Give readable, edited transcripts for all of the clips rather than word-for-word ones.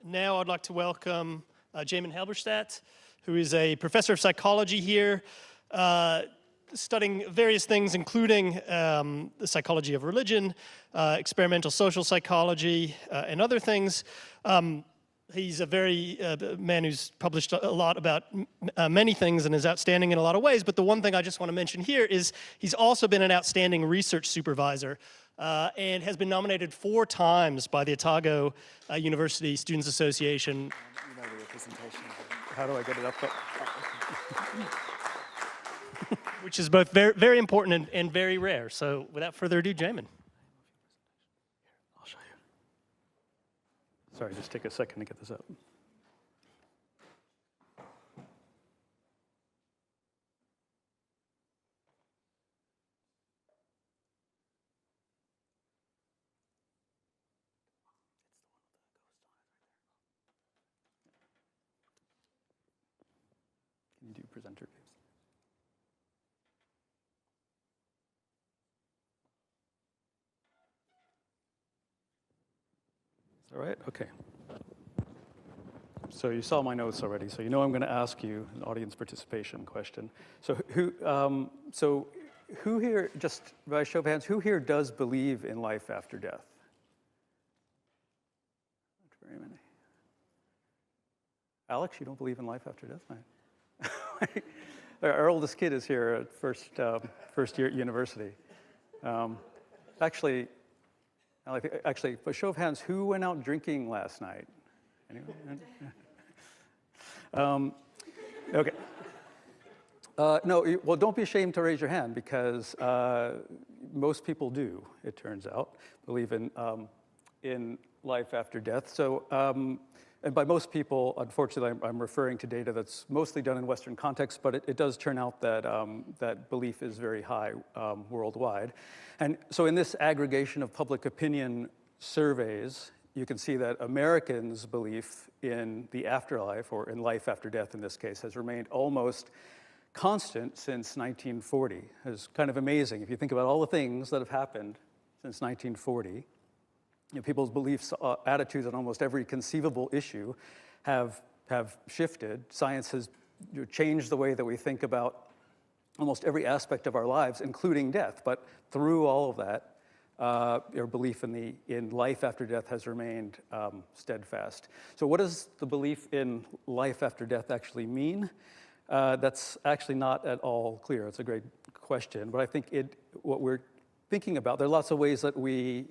Now I'd like to welcome Jamin Halberstadt, who is a professor of psychology here, studying various things, including the psychology of religion, experimental social psychology, and other things. He's a very man who's published a lot about many things and is outstanding in a lot of ways, but the one thing I just want to mention here is he's also been an outstanding research supervisor and has been nominated 4 times by the Otago University Students Association. You know the presentation. How do I get it up? Which is both very, very important and very rare. So without further ado, Jamin. I'll show you. Sorry, just take a second to get this up. Can you do presenter views? All right, okay. So you saw my notes already, so you know I'm going to ask you an audience participation question. So who here, just by show of hands, who here does believe in life after death? Not very many. Alex, you don't believe in life after death? Our oldest kid is here at first year at university. Actually, by show of hands, who went out drinking last night? Anyone? Okay. No, well, don't be ashamed to raise your hand because most people do, it turns out, believe in life after death. So, and by most people, unfortunately, I'm referring to data that's mostly done in Western context, but it does turn out that that belief is very high worldwide. And so in this aggregation of public opinion surveys, you can see that Americans' belief in the afterlife, or in life after death in this case, has remained almost constant since 1940. It's kind of amazing. If you think about all the things that have happened since 1940, people's beliefs, attitudes on almost every conceivable issue have shifted. Science has changed the way that we think about almost every aspect of our lives, including death. But through all of that, your belief in life after death has remained steadfast. So what does the belief in life after death actually mean? That's actually not at all clear. It's a great question, but I think what we're thinking about, there are lots of ways that we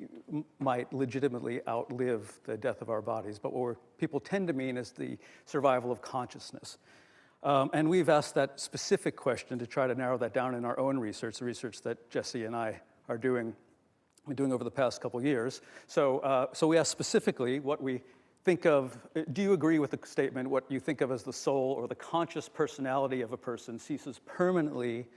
might legitimately outlive the death of our bodies, but what people tend to mean is the survival of consciousness. And we've asked that specific question to try to narrow that down in our own research, the research that Jesse and I are doing over the past couple of years. So we asked specifically what we think of, do you agree with the statement, what you think of as the soul or the conscious personality of a person ceases permanently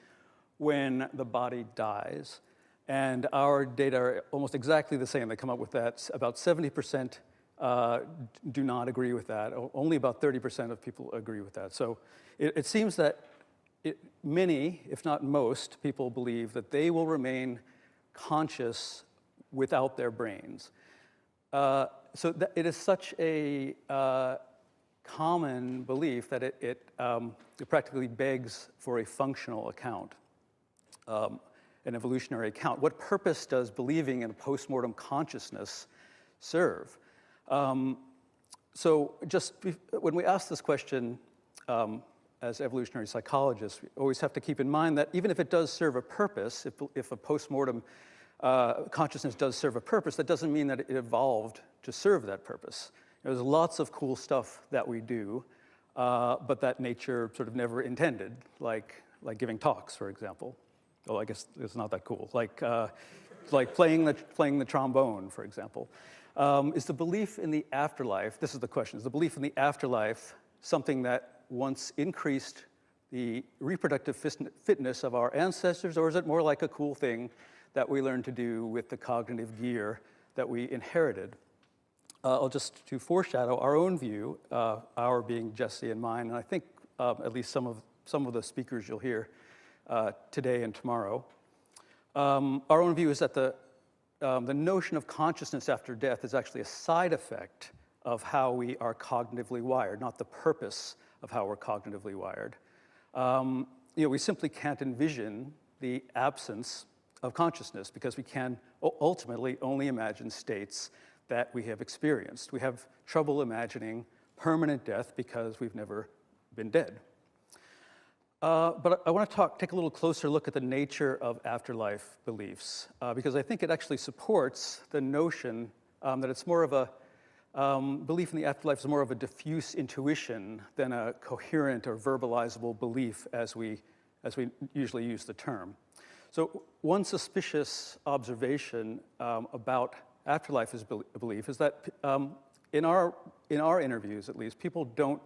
when the body dies? And our data are almost exactly the same. They come up with that. About 70% do not agree with that. Only about 30% of people agree with that. So it seems that many, if not most, people believe that they will remain conscious without their brains. So it is such a common belief that it practically begs for a functional account. An evolutionary account. What purpose does believing in a postmortem consciousness serve? So just when we ask this question as evolutionary psychologists, we always have to keep in mind that even if it does serve a purpose, if a postmortem consciousness does serve a purpose, that doesn't mean that it evolved to serve that purpose. There's lots of cool stuff that we do, but that nature sort of never intended, like giving talks, for example. Oh, I guess it's not that cool. Like playing the trombone, for example. Is the belief in the afterlife, this is the question, is the belief in the afterlife something that once increased the reproductive fitness of our ancestors, or is it more like a cool thing that we learned to do with the cognitive gear that we inherited? I'll just to foreshadow our own view, our being Jesse and mine, and I think at least some of the speakers you'll hear today and tomorrow. Our own view is that the notion of consciousness after death is actually a side effect of how we are cognitively wired, not the purpose of how we're cognitively wired. We simply can't envision the absence of consciousness because we can ultimately only imagine states that we have experienced. We have trouble imagining permanent death because we've never been dead. But I want to take a little closer look at the nature of afterlife beliefs because I think it actually supports the notion that it's more of a belief in the afterlife is more of a diffuse intuition than a coherent or verbalizable belief as we usually use the term. So one suspicious observation about afterlife as a belief is that in our interviews, at least, people don't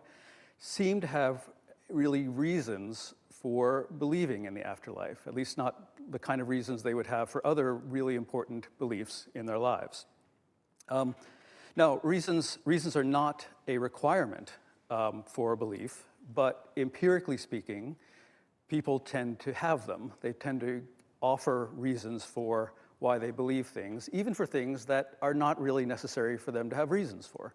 seem to have really reasons for believing in the afterlife, at least not the kind of reasons they would have for other really important beliefs in their lives. Now, reasons are not a requirement for a belief, but empirically speaking, people tend to have them. They tend to offer reasons for why they believe things, even for things that are not really necessary for them to have reasons for.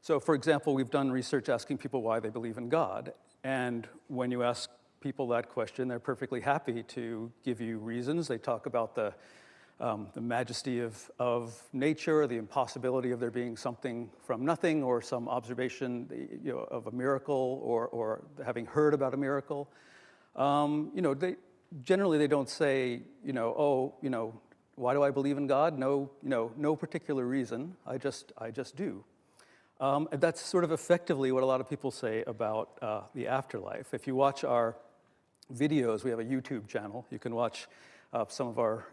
So, for example, we've done research asking people why they believe in God, and when you ask people that question, they're perfectly happy to give you reasons. They talk about the majesty of nature, the impossibility of there being something from nothing, or some observation of a miracle, or having heard about a miracle. Generally they don't say, why do I believe in God? No particular reason. I just do. And that's sort of effectively what a lot of people say about the afterlife. If you watch our videos, we have a YouTube channel. You can watch some of our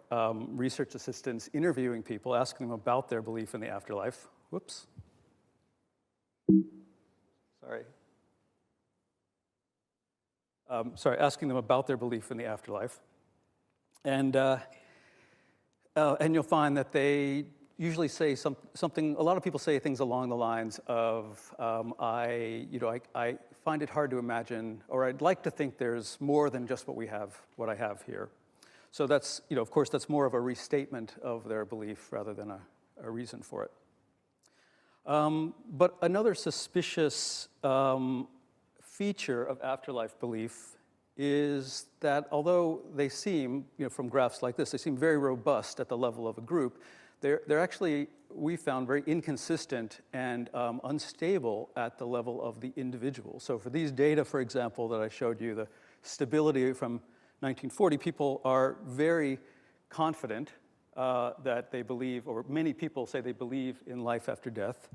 research assistants interviewing people, asking them about their belief in the afterlife. Whoops. Asking them about their belief in the afterlife. And you'll find that they usually say something, a lot of people say things along the lines of, I find it hard to imagine, or I'd like to think there's more than just what I have here. So that's, of course, that's more of a restatement of their belief rather than a reason for it. But another suspicious feature of afterlife belief is that although they seem, from graphs like this, they seem very robust at the level of a group, they're actually, we found, very inconsistent and unstable at the level of the individual. So for these data, for example, that I showed you, the stability from 1940, people are very confident that they believe, or many people say they believe in life after death,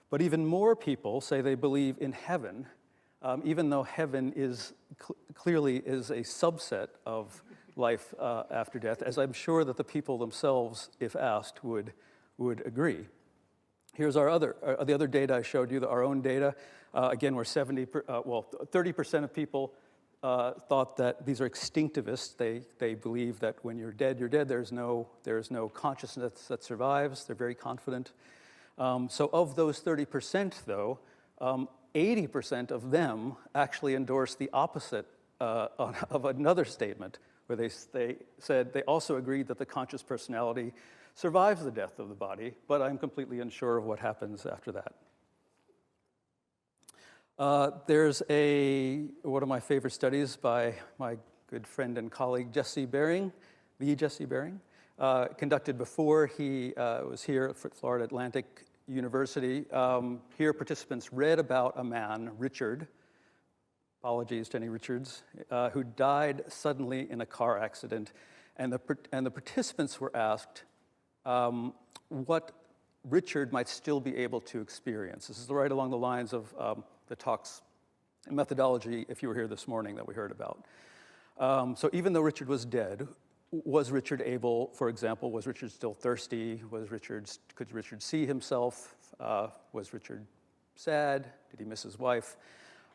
but even more people say they believe in heaven, even though heaven clearly is a subset of life after death, as I'm sure that the people themselves, if asked, would agree. Here's the other data I showed you, our own data. Again, we're 30% of people thought that these are extinctivists. They believe that when you're dead, you're dead. There's no consciousness that survives. They're very confident. So of those 30%, though, 80% of them actually endorsed the opposite of another statement, where they said they also agreed that the conscious personality survives the death of the body, but I'm completely unsure of what happens after that. There's one of my favorite studies by my good friend and colleague Jesse Bering, conducted before he was here at Florida Atlantic University. Here participants read about a man, Richard, apologies to any Richards, who died suddenly in a car accident. And the participants were asked what Richard might still be able to experience. This is right along the lines of the talks and methodology, if you were here this morning, that we heard about. So even though Richard was dead, was Richard able, for example, was Richard still thirsty? Could Richard see himself? Was Richard sad? Did he miss his wife?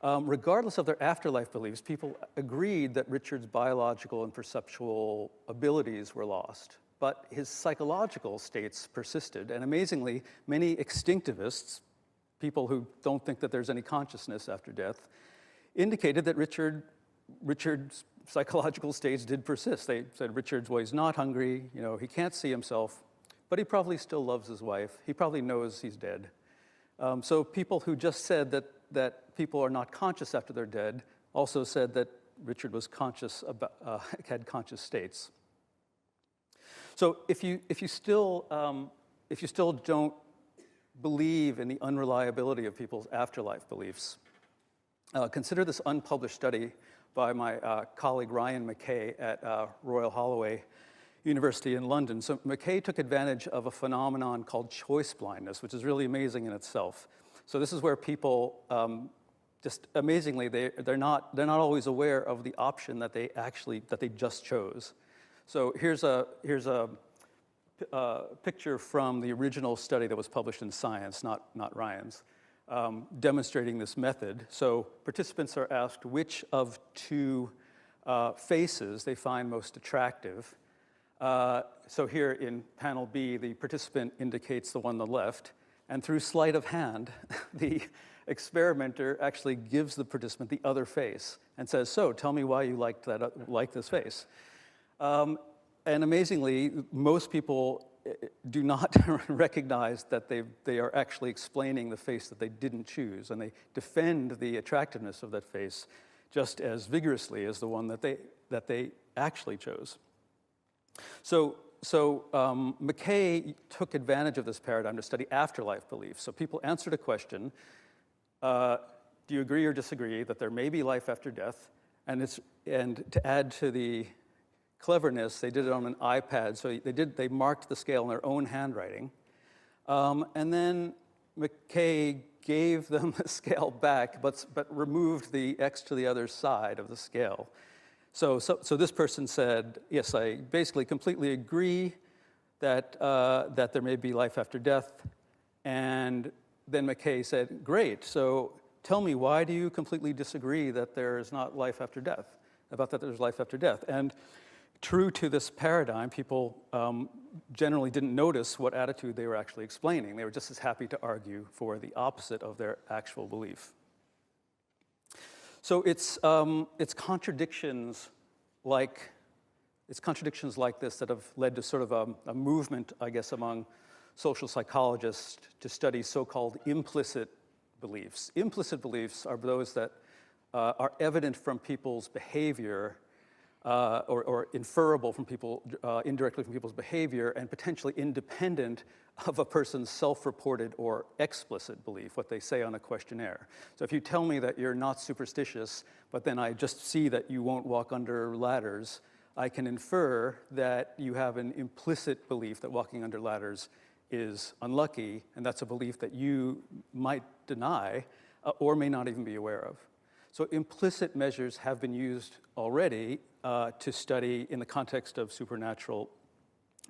Regardless of their afterlife beliefs, people agreed that Richard's biological and perceptual abilities were lost, but his psychological states persisted. And amazingly, many extinctivists, people who don't think that there's any consciousness after death, indicated that Richard's psychological states did persist. They said he's not hungry, he can't see himself, but he probably still loves his wife. He probably knows he's dead. So people who just said that people are not conscious after they're dead also said that Richard was conscious about, had conscious states. So if you still don't believe in the unreliability of people's afterlife beliefs, consider this unpublished study by my colleague Ryan McKay at Royal Holloway University in London. So McKay took advantage of a phenomenon called choice blindness, which is really amazing in itself. So this is where people, just amazingly, they're not always aware of the option that they just chose. So here's a picture from the original study that was published in Science, not Ryan's, demonstrating this method. So participants are asked which of two faces they find most attractive. So here in panel B, the participant indicates the one on the left, and through sleight of hand, the experimenter actually gives the participant the other face and says, so tell me why you like this face. And amazingly, most people do not recognize that they are actually explaining the face that they didn't choose, and they defend the attractiveness of that face just as vigorously as the one that they actually chose. So McKay took advantage of this paradigm to study afterlife beliefs. So people answered a question, do you agree or disagree that there may be life after death? And to add to the cleverness, they did it on an iPad. So they marked the scale in their own handwriting. And then McKay gave them the scale back, but removed the X to the other side of the scale. So this person said, yes, I basically completely agree that there may be life after death. And then McKay said, great, so tell me, why do you completely disagree that there is not life after death, about that there's life after death? And true to this paradigm, people generally didn't notice what attitude they were actually explaining. They were just as happy to argue for the opposite of their actual belief. So it's contradictions like this that have led to sort of a movement, I guess, among social psychologists to study so-called implicit beliefs. Implicit beliefs are those that are evident from people's behavior or inferable from people, indirectly from people's behavior, and potentially independent of a person's self-reported or explicit belief, what they say on a questionnaire. So if you tell me that you're not superstitious, but then I just see that you won't walk under ladders, I can infer that you have an implicit belief that walking under ladders is unlucky, and that's a belief that you might deny or may not even be aware of. So implicit measures have been used already to study in the context of supernatural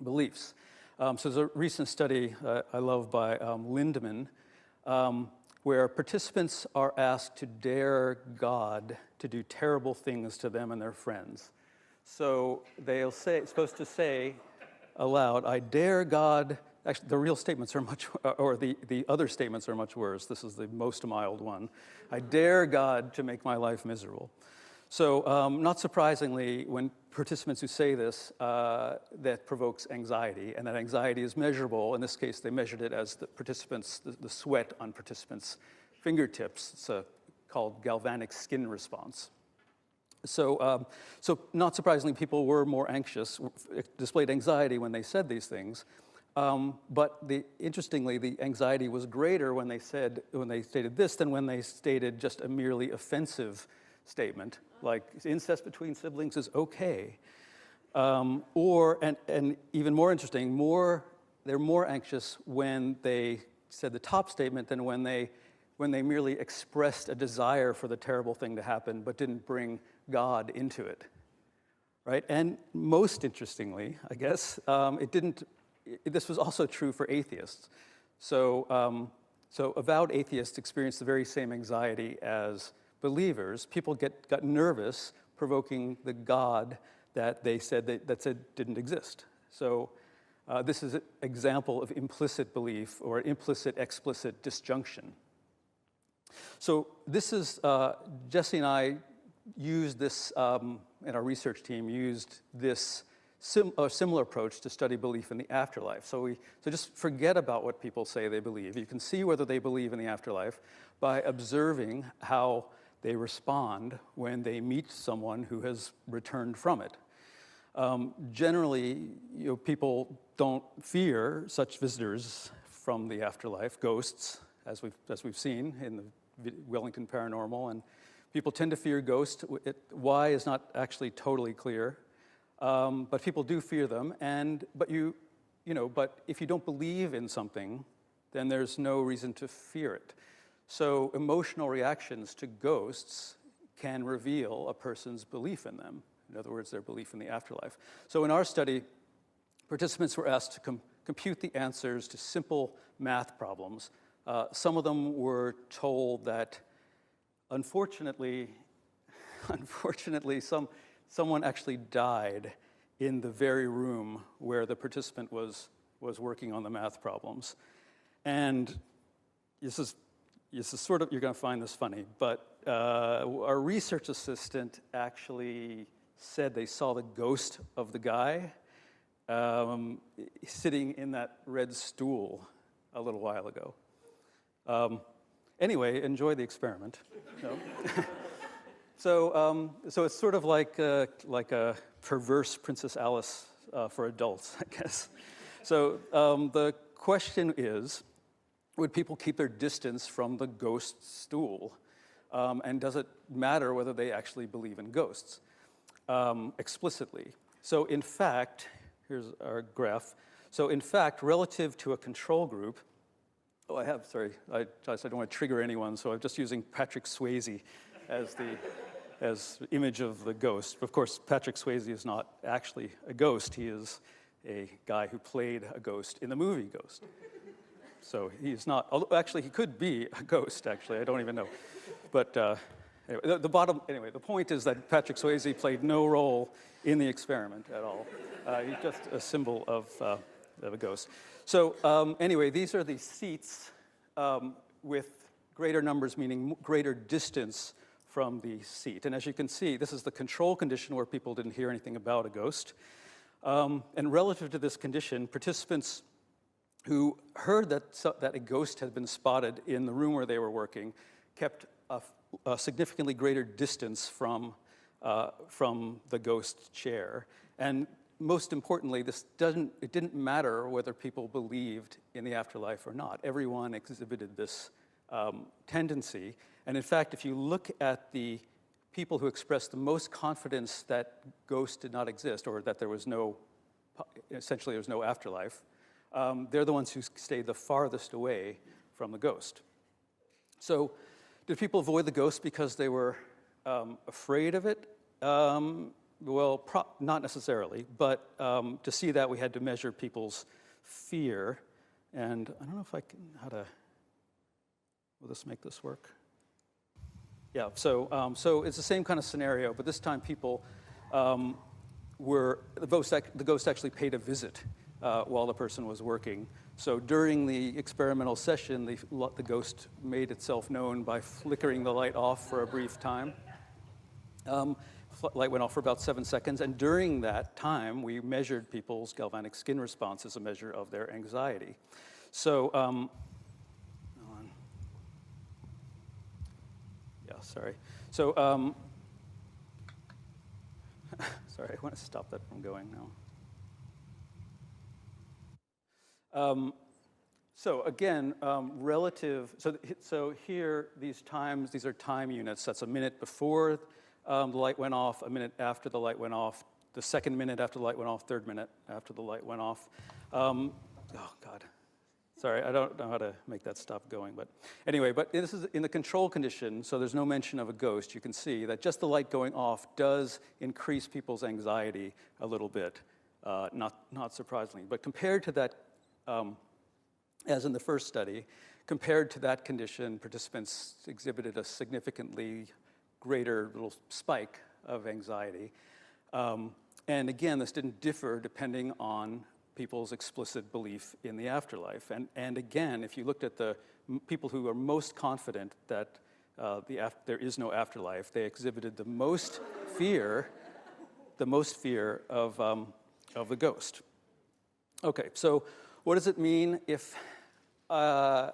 beliefs. So there's a recent study I love by Lindemann, where participants are asked to dare God to do terrible things to them and their friends. So they'll supposed to say aloud, I dare God. Actually, the real statements are the other statements are much worse. This is the most mild one. I dare God to make my life miserable. So not surprisingly, when participants who say this, that provokes anxiety, and that anxiety is measurable. In this case, they measured it as the sweat on participants' fingertips. It's called galvanic skin response. So not surprisingly, people were more anxious, displayed anxiety when they said these things. But interestingly, the anxiety was greater when they stated this than when they stated just a merely offensive statement, like incest between siblings is okay. And even more interesting, they're more anxious when they said the top statement than when they merely expressed a desire for the terrible thing to happen but didn't bring God into it, right? And most interestingly, I guess, this was also true for atheists. So avowed atheists experience the very same anxiety as believers. People got nervous provoking the God that they said that said didn't exist. So this is an example of implicit belief or implicit-explicit disjunction. So this is, Jesse and I used this, and our research team used this a similar approach to study belief in the afterlife. So just forget about what people say they believe. You can see whether they believe in the afterlife by observing how they respond when they meet someone who has returned from it. Generally, people don't fear such visitors from the afterlife, ghosts, as we've seen in the Wellington Paranormal, and people tend to fear ghosts. Why is not actually totally clear, but people do fear them. But if you don't believe in something, then there's no reason to fear it. So emotional reactions to ghosts can reveal a person's belief in them. In other words, their belief in the afterlife. So in our study, participants were asked to compute the answers to simple math problems. Some of them were told that, unfortunately, someone actually died in the very room where the participant was working on the math problems. And this is sort of, you're going to find this funny, but our research assistant actually said they saw the ghost of the guy sitting in that red stool a little while ago. Anyway, enjoy the experiment. No. So it's sort of like a perverse Princess Alice for adults, I guess. So the question is, would people keep their distance from the ghost stool? And does it matter whether they actually believe in ghosts explicitly? So in fact, here's our graph. So in fact, relative to a control group, I don't want to trigger anyone, so I'm just using Patrick Swayze as the image of the ghost. Of course, Patrick Swayze is not actually a ghost. He is a guy who played a ghost in the movie Ghost. So he's not, actually he could be a ghost, actually, I don't even know. But anyway, the point is that Patrick Swayze played no role in the experiment at all. He's just a symbol of a ghost. So anyway, these are the seats with greater numbers, meaning greater distance from the seat. And as you can see, this is the control condition where people didn't hear anything about a ghost. And relative to this condition, participants who heard that a ghost had been spotted in the room where they were working kept a significantly greater distance from the ghost chair. And most importantly, it didn't matter whether people believed in the afterlife or not. Everyone exhibited this tendency. And in fact, if you look at the people who expressed the most confidence that ghosts did not exist, or that essentially there was no afterlife, they're the ones who stayed the farthest away from the ghost. So did people avoid the ghost because they were afraid of it? Well, not necessarily, but to see that we had to measure people's fear. And I don't know if I can, will this make this work? Yeah, so it's the same kind of scenario, but this time people the ghost actually paid a visit while the person was working. So during the experimental session, the ghost made itself known by flickering the light off for a brief time. Light went off for about 7 seconds, and during that time, we measured people's galvanic skin response as a measure of their anxiety. So, sorry. So, sorry, I want to stop that from going now. So again, relative, so here, these are time units. That's a minute before the light went off, a minute after the light went off, the second minute after the light went off, third minute after the light went off. Oh, God. Sorry, I don't know how to make that stop going. But anyway, but this is in the control condition, so there's no mention of a ghost. You can see that just the light going off does increase people's anxiety a little bit, not surprisingly. But compared to that, as in the first study, compared to that condition, participants exhibited a significantly greater little spike of anxiety. And again, this didn't differ depending on people's explicit belief in the afterlife. And again, if you looked at the people who are most confident that there is no afterlife, they exhibited the most fear of of the ghost. Okay, so what does it mean if, I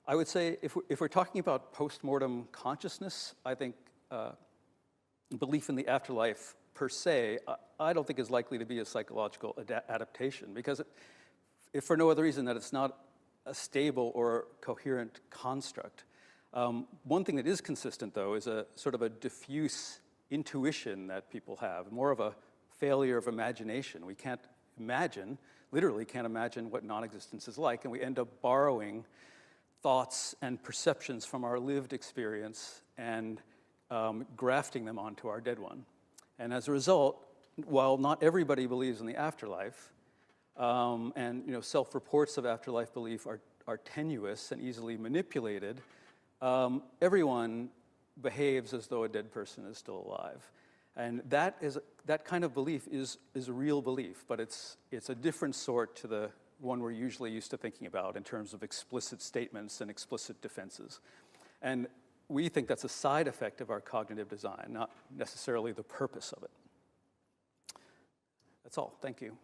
would say if we're talking about postmortem consciousness, I think belief in the afterlife per se, I don't think is likely to be a psychological adaptation, because if for no other reason that it's not a stable or coherent construct. One thing that is consistent, though, is a sort of a diffuse intuition that people have, more of a failure of imagination. We can't imagine, literally can't imagine what non-existence is like, and we end up borrowing thoughts and perceptions from our lived experience and grafting them onto our dead one. And as a result, while not everybody believes in the afterlife, and self-reports of afterlife belief are tenuous and easily manipulated, everyone behaves as though a dead person is still alive. And that kind of belief is a real belief, but it's a different sort to the one we're usually used to thinking about in terms of explicit statements and explicit defenses. And we think that's a side effect of our cognitive design, not necessarily the purpose of it. That's all. Thank you.